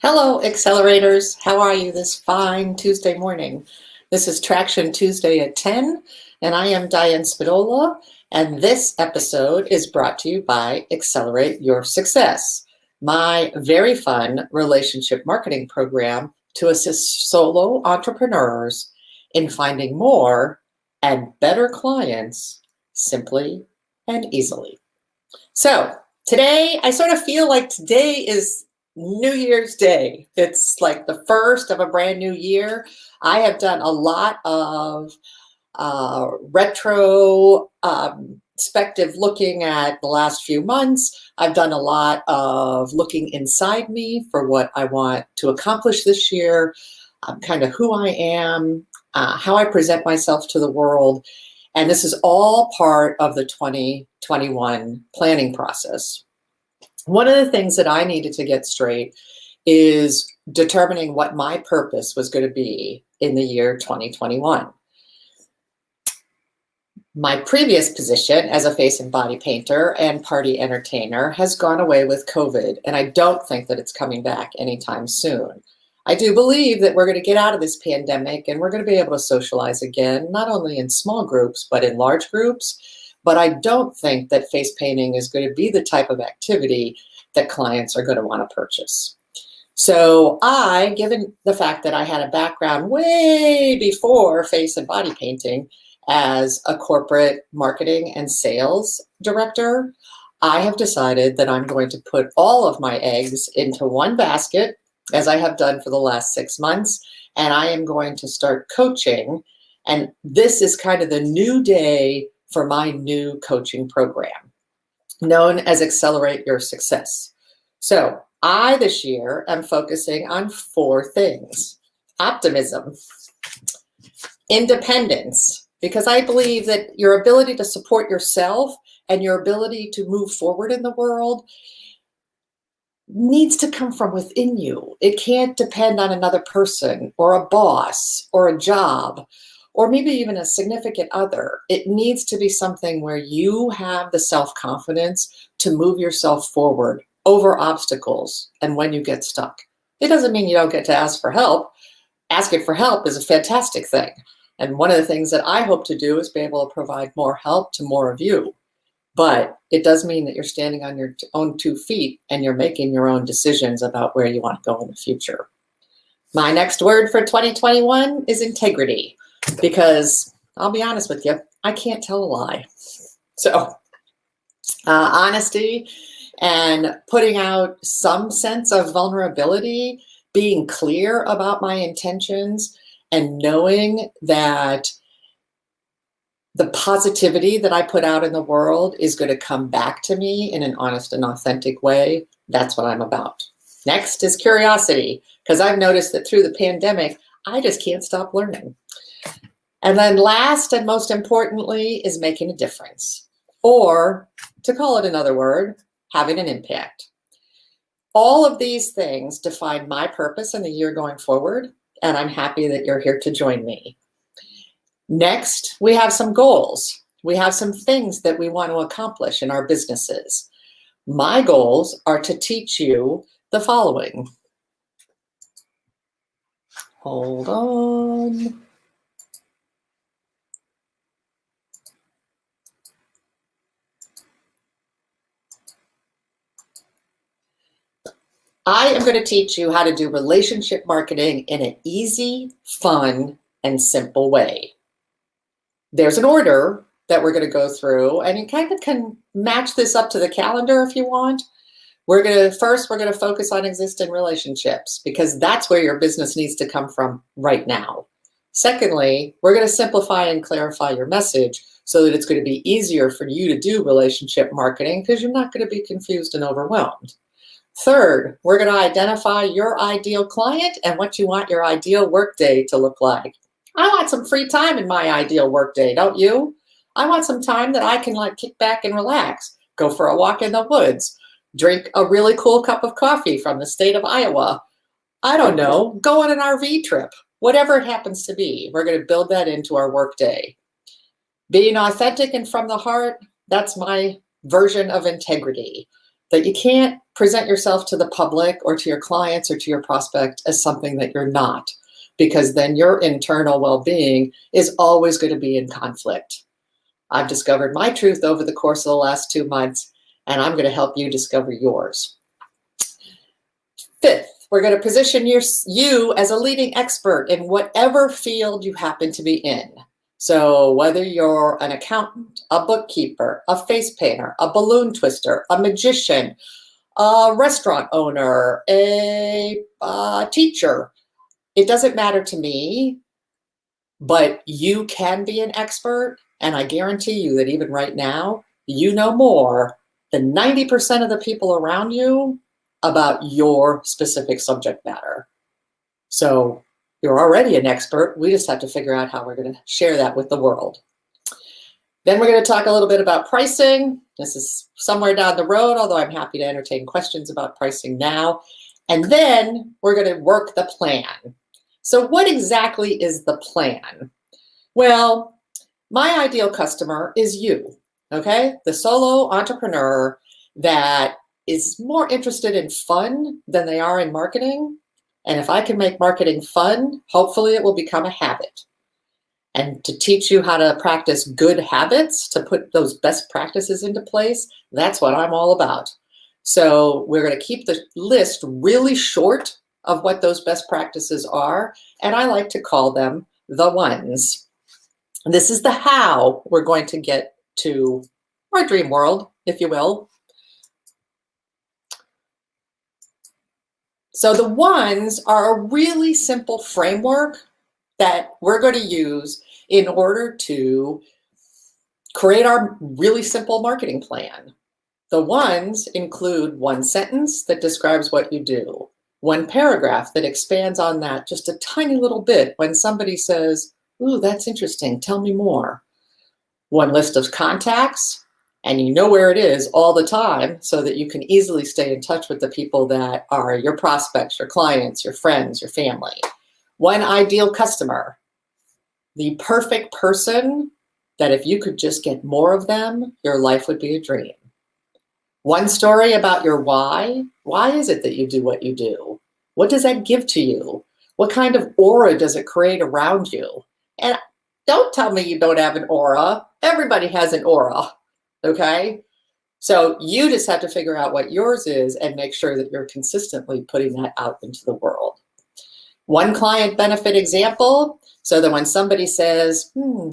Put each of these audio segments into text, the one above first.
Hello, accelerators. How are you this fine Tuesday morning? This is Traction Tuesday at 10, and I am Diane Spadola, and this episode is brought to you by Accelerate Your Success, my very fun relationship marketing program to assist solo entrepreneurs in finding more and better clients simply and easily. So today, I sort of feel like today is New Year's Day. It's like the first of a brand new year. I have done a lot of retrospective looking at the last few months. I've done a lot of looking inside me for what I want to accomplish this year, kind of who I am, how I present myself to the world. And this is all part of the 2021 planning process. One of the things that I needed to get straight is determining what my purpose was going to be in the year 2021. My previous position as a face and body painter and party entertainer has gone away with COVID, and I don't think that it's coming back anytime soon. I do believe that we're going to get out of this pandemic and we're going to be able to socialize again, not only in small groups, but in large groups. But I don't think that face painting is going to be the type of activity that clients are going to want to purchase. So given the fact that I had a background way before face and body painting as a corporate marketing and sales director, I have decided that I'm going to put all of my eggs into one basket, as I have done for the last 6 months, and I am going to start coaching. And this is kind of the new day for my new coaching program, known as Accelerate Your Success. So I, this year, am focusing on 4 things: optimism, independence, because I believe that your ability to support yourself and your ability to move forward in the world needs to come from within you. It can't depend on another person or a boss or a job, or maybe even a significant other. It needs to be something where you have the self-confidence to move yourself forward over obstacles and when you get stuck. It doesn't mean you don't get to ask for help. Asking for help is a fantastic thing. And one of the things that I hope to do is be able to provide more help to more of you. But it does mean that you're standing on your own 2 feet and you're making your own decisions about where you want to go in the future. My next word for 2021 is integrity. Because I'll be honest with you, I can't tell a lie. So honesty and putting out some sense of vulnerability, being clear about my intentions, and knowing that the positivity that I put out in the world is going to come back to me in an honest and authentic way. That's what I'm about. Next is curiosity, because I've noticed that through the pandemic, I just can't stop learning. And then last and most importantly is making a difference, or to call it another word, having an impact. All of these things define my purpose in the year going forward, and I'm happy that you're here to join me. Next, we have some goals. We have some things that we want to accomplish in our businesses. My goals are to teach you the following. Hold on. I am going to teach you how to do relationship marketing in an easy, fun, and simple way. There's an order that we're going to go through, and you kind of can match this up to the calendar if you want. We're going to focus on existing relationships, because that's where your business needs to come from right now. Secondly, we're going to simplify and clarify your message so that it's going to be easier for you to do relationship marketing, because you're not going to be confused and overwhelmed. Third, we're going to identify your ideal client and what you want your ideal workday to look like. I want some free time in my ideal workday, don't you? I want some time that I can kick back and relax, go for a walk in the woods, drink a really cool cup of coffee from the state of Iowa. I don't know, go on an RV trip, whatever it happens to be. We're going to build that into our workday. Being authentic and from the heart, that's my version of integrity. that you can't present yourself to the public or to your clients or to your prospect as something that you're not, because then your internal well-being is always going to be in conflict. I've discovered my truth over the course of the last 2 months, and I'm going to help you discover yours. Fifth, we're going to position you as a leading expert in whatever field you happen to be in. So whether you're an accountant, a bookkeeper, a face painter, a balloon twister, a magician, a restaurant owner, a teacher, it doesn't matter to me, but you can be an expert. And I guarantee you that even right now, you know more than 90% of the people around you about your specific subject matter. So you're already an expert. We just have to figure out how we're going to share that with the world. Then we're going to talk a little bit about pricing. This is somewhere down the road, although I'm happy to entertain questions about pricing now. And then we're going to work the plan. So what exactly is the plan? Well, my ideal customer is you, okay? The solo entrepreneur that is more interested in fun than they are in marketing. And if I can make marketing fun, hopefully it will become a habit. And to teach you how to practice good habits, to put those best practices into place, that's what I'm all about. So we're going to keep the list really short of what those best practices are. And I like to call them the ones. This is the how we're going to get to our dream world, if you will. So the ones are a really simple framework that we're going to use in order to create our really simple marketing plan. The ones include one sentence that describes what you do, one paragraph that expands on that just a tiny little bit when somebody says, "Ooh, that's interesting, tell me more." One list of contacts, and you know where it is all the time so that you can easily stay in touch with the people that are your prospects, your clients, your friends, your family. One ideal customer, the perfect person that if you could just get more of them, your life would be a dream. One story about your why. Why is it that you do what you do? What does that give to you? What kind of aura does it create around you? And don't tell me you don't have an aura. Everybody has an aura, okay? So you just have to figure out what yours is and make sure that you're consistently putting that out into the world. One client benefit example, so that when somebody says,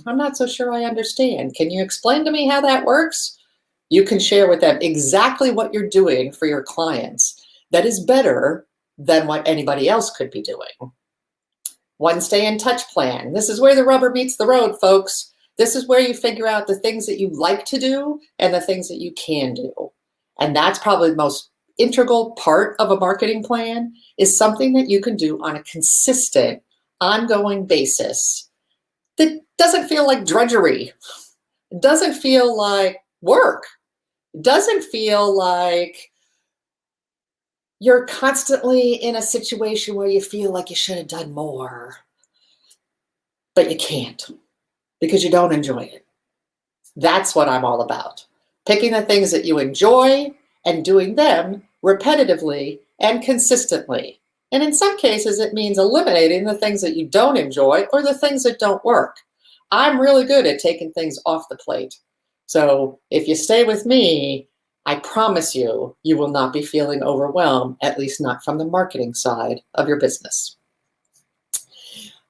I'm not so sure I understand, can you explain to me how that works? You can share with them exactly what you're doing for your clients that is better than what anybody else could be doing. One stay in touch plan. This is where the rubber meets the road, folks. This is where you figure out the things that you like to do and the things that you can do. And that's probably the most integral part of a marketing plan, is something that you can do on a consistent, ongoing basis that doesn't feel like drudgery. It doesn't feel like work. It doesn't feel like you're constantly in a situation where you feel like you should have done more, but you can't because you don't enjoy it. That's what I'm all about. Picking the things that you enjoy and doing them repetitively and consistently. And in some cases, it means eliminating the things that you don't enjoy or the things that don't work. I'm really good at taking things off the plate. So if you stay with me, I promise you, you will not be feeling overwhelmed, at least not from the marketing side of your business.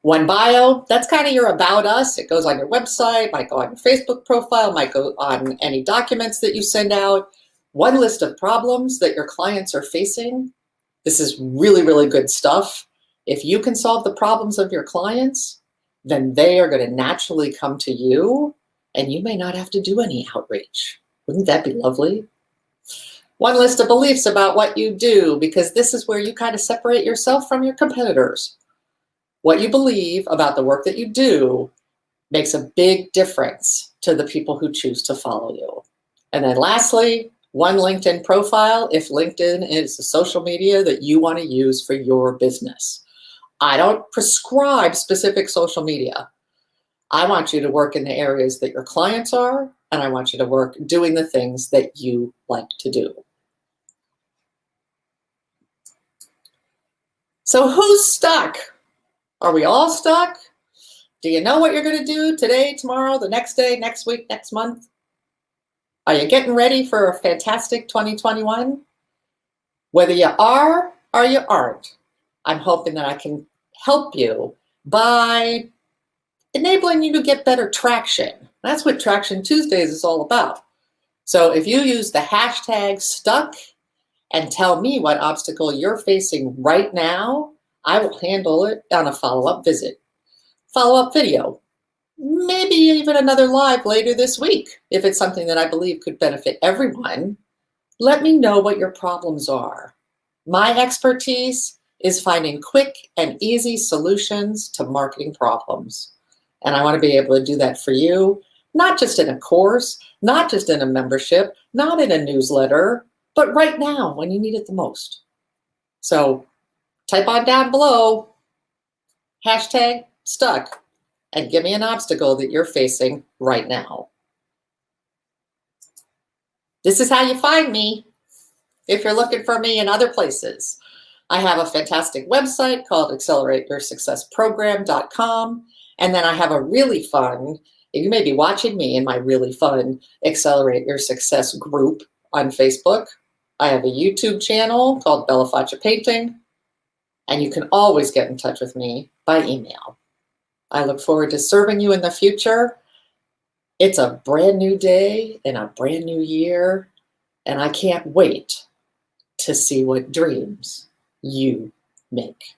One bio, that's kind of your about us. It goes on your website, might go on your Facebook profile, might go on any documents that you send out. One list of problems that your clients are facing. This is really, really good stuff. If you can solve the problems of your clients, then they are going to naturally come to you, and you may not have to do any outreach. Wouldn't that be lovely? One list of beliefs about what you do, because this is where you kind of separate yourself from your competitors. What you believe about the work that you do makes a big difference to the people who choose to follow you. And then lastly, one LinkedIn profile if LinkedIn is the social media that you want to use for your business. I don't prescribe specific social media. I want you to work in the areas that your clients are, and I want you to work doing the things that you like to do. So who's stuck? Are we all stuck? Do you know what you're going to do today, tomorrow, the next day, next week, next month? Are you getting ready for a fantastic 2021? Whether you are or you aren't, I'm hoping that I can help you by enabling you to get better traction. That's what Traction Tuesdays is all about. So if you use the hashtag stuck and tell me what obstacle you're facing right now, I will handle it on a follow-up visit, follow-up video, maybe even another live later this week. If it's something that I believe could benefit everyone, let me know what your problems are. My expertise is finding quick and easy solutions to marketing problems. And I want to be able to do that for you, not just in a course, not just in a membership, not in a newsletter, but right now when you need it the most. So type on down below, hashtag stuck, and give me an obstacle that you're facing right now. This is how you find me if you're looking for me in other places. I have a fantastic website called accelerateyoursuccessprogram.com. And then I have a really fun, you may be watching me in my really fun Accelerate Your Success group on Facebook. I have a YouTube channel called Bella Faccia Painting. And you can always get in touch with me by email. I look forward to serving you in the future. It's a brand new day and a brand new year, and I can't wait to see what dreams you make.